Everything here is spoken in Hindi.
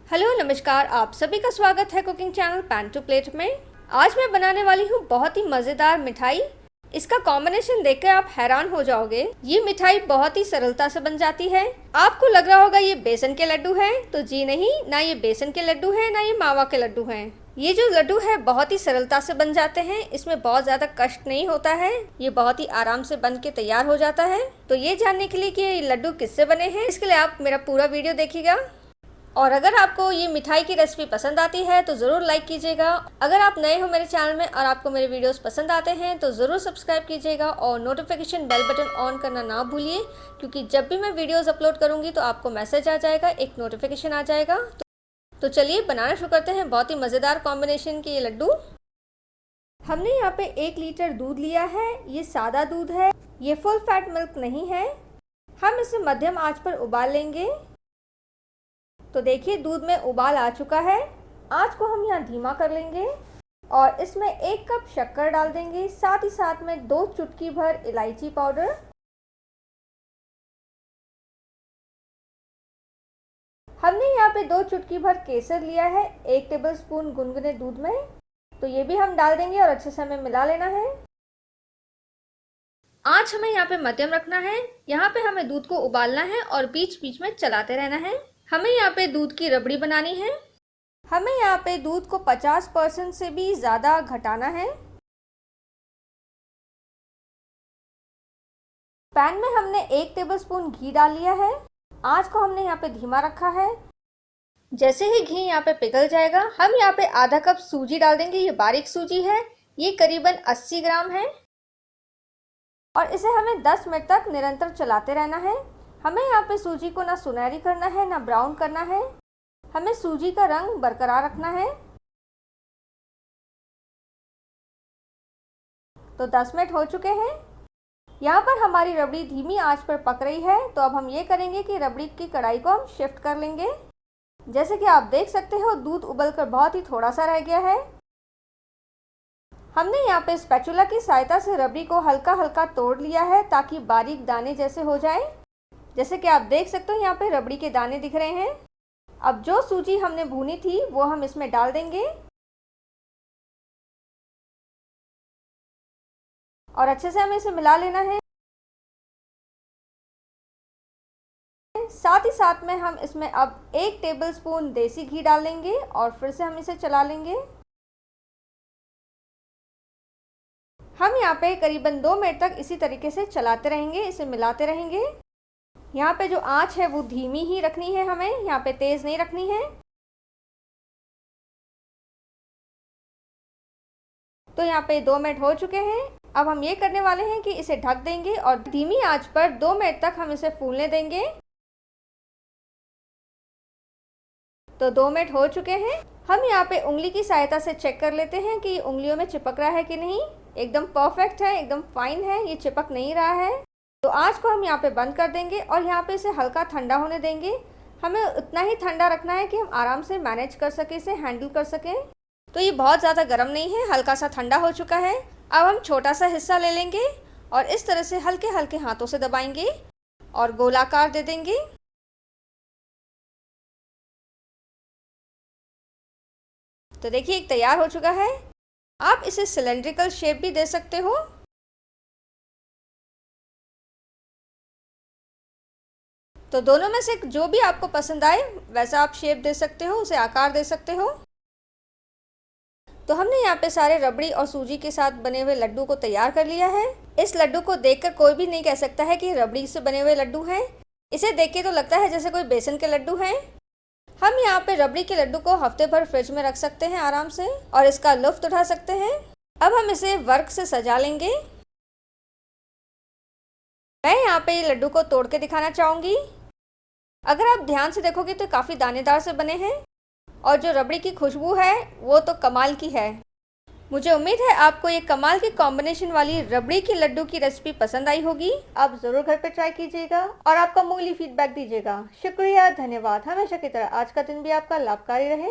हेलो नमस्कार, आप सभी का स्वागत है cooking channel pan to plate में। आज मैं बनाने वाली हूँ बहुत ही मज़ेदार मिठाई। इसका कॉम्बिनेशन देखकर आप हैरान हो जाओगे। ये मिठाई बहुत ही सरलता से बन जाती है। आपको लग रहा होगा ये बेसन के लड्डू हैं, तो जी नहीं, ना ये बेसन के लड्डू हैं ना ये मावा के लड्डू हैं। ये जो लड्डू है बहुत ही सरलता से बन जाते हैं। इसमें बहुत ज़्यादा कष्ट नहीं होता है। ये बहुत ही आराम से बन के तैयार हो जाता है। तो ये जानने के लिए कि ये लड्डू किससे बने हैं, इसके लिए आप मेरा पूरा वीडियो देखिएगा। और अगर आपको ये मिठाई की रेसिपी पसंद आती है तो ज़रूर लाइक कीजिएगा। अगर आप नए हो मेरे चैनल में और आपको मेरे वीडियोस पसंद आते हैं तो ज़रूर सब्सक्राइब कीजिएगा और नोटिफिकेशन बेल बटन ऑन करना ना भूलिए, क्योंकि जब भी मैं वीडियोस अपलोड करूंगी तो आपको मैसेज आ जाएगा, एक नोटिफिकेशन आ जाएगा। तो चलिए बनाना शुरू करते हैं बहुत ही मज़ेदार कॉम्बिनेशन के ये लड्डू। हमने यहाँ पे 1 लीटर दूध लिया है। ये सादा दूध है, ये फुल फैट मिल्क नहीं है। हम इसे मध्यम आँच पर उबाल लेंगे। तो देखिए दूध में उबाल आ चुका है। आँच को हम यहाँ धीमा कर लेंगे और इसमें 1 कप शक्कर डाल देंगे, साथ ही साथ में 2 चुटकी भर इलायची पाउडर। हमने यहाँ पे 2 चुटकी भर केसर लिया है 1 टेबलस्पून गुनगुने दूध में, तो ये भी हम डाल देंगे और अच्छे से हमें मिला लेना है। आँच हमें यहाँ पे मध्यम रखना है। यहाँ पे हमें दूध को उबालना है और बीच बीच में चलाते रहना है। हमें यहाँ पे दूध की रबड़ी बनानी है। हमें यहाँ पे दूध को 50% से भी ज़्यादा घटाना है। पैन में हमने 1 टेबलस्पून घी डाल लिया है। आँच को हमने यहाँ पे धीमा रखा है। जैसे ही घी यहाँ पे पिघल जाएगा हम यहाँ पे आधा कप सूजी डाल देंगे। ये बारीक सूजी है, ये करीबन 80 ग्राम है और इसे हमें 10 मिनट तक निरंतर चलाते रहना है। हमें यहाँ पे सूजी को ना सुनहरी करना है ना ब्राउन करना है। हमें सूजी का रंग बरकरार रखना है। तो 10 मिनट हो चुके हैं। यहाँ पर हमारी रबड़ी धीमी आंच पर पक रही है। तो अब हम ये करेंगे कि रबड़ी की कढ़ाई को हम शिफ्ट कर लेंगे। जैसे कि आप देख सकते हो दूध उबलकर बहुत ही थोड़ा सा रह गया है। हमने यहाँ पे स्पैचुला की सहायता से रबड़ी को हल्का हल्का तोड़ लिया है ताकि बारीक दाने जैसे हो जाए। जैसे कि आप देख सकते हो यहाँ पे रबड़ी के दाने दिख रहे हैं। अब जो सूजी हमने भूनी थी वो हम इसमें डाल देंगे और अच्छे से हमें इसे मिला लेना है। साथ ही साथ में हम इसमें अब 1 टेबलस्पून देसी घी डाल लेंगे और फिर से हम इसे चला लेंगे। हम यहाँ पे करीबन 2 मिनट तक इसी तरीके से चलाते रहेंगे, इसे मिलाते रहेंगे। यहाँ पे जो आंच है वो धीमी ही रखनी है, हमें यहाँ पे तेज़ नहीं रखनी है। तो यहाँ पे 2 मिनट हो चुके हैं। अब हम ये करने वाले हैं कि इसे ढक देंगे और धीमी आंच पर 2 मिनट तक हम इसे फूलने देंगे। तो 2 मिनट हो चुके हैं। हम यहाँ पे उंगली की सहायता से चेक कर लेते हैं कि उंगलियों में चिपक रहा है कि नहीं। एकदम परफेक्ट है, एकदम फाइन है, ये चिपक नहीं रहा है। तो आंच को हम यहाँ पे बंद कर देंगे और यहाँ पे इसे हल्का ठंडा होने देंगे। हमें उतना ही ठंडा रखना है कि हम आराम से मैनेज कर सकें, इसे हैंडल कर सकें। तो ये बहुत ज़्यादा गर्म नहीं है, हल्का सा ठंडा हो चुका है। अब हम छोटा सा हिस्सा ले लेंगे और इस तरह से हल्के हल्के हाथों से दबाएंगे और गोलाकार दे देंगे। तो देखिए एक तैयार हो चुका है। आप इसे सिलेंड्रिकल शेप भी दे सकते हो। तो दोनों में से जो भी आपको पसंद आए वैसा आप शेप दे सकते हो, उसे आकार दे सकते हो। तो हमने यहाँ पे सारे रबड़ी और सूजी के साथ बने हुए लड्डू को तैयार कर लिया है। इस लड्डू को देखकर कोई भी नहीं कह सकता है कि रबड़ी से बने हुए लड्डू हैं। इसे देख के तो लगता है जैसे कोई बेसन के लड्डू हैं। हम यहाँ पे रबड़ी के लड्डू को हफ्ते भर फ्रिज में रख सकते हैं आराम से और इसका लुत्फ उठा सकते हैं। अब हम इसे वर्क से सजा लेंगे। मैं यहाँ पे ये लड्डू को तोड़ के दिखाना चाहूँगी। अगर आप ध्यान से देखोगे तो काफ़ी दानेदार से बने हैं और जो रबड़ी की खुशबू है वो तो कमाल की है। मुझे उम्मीद है आपको ये कमाल की कॉम्बिनेशन वाली रबड़ी की लड्डू की रेसिपी पसंद आई होगी। आप ज़रूर घर पे ट्राई कीजिएगा और आपका मूल्य फीडबैक दीजिएगा। शुक्रिया, धन्यवाद। हमेशा की तरह आज का दिन भी आपका लाभकारी रहे।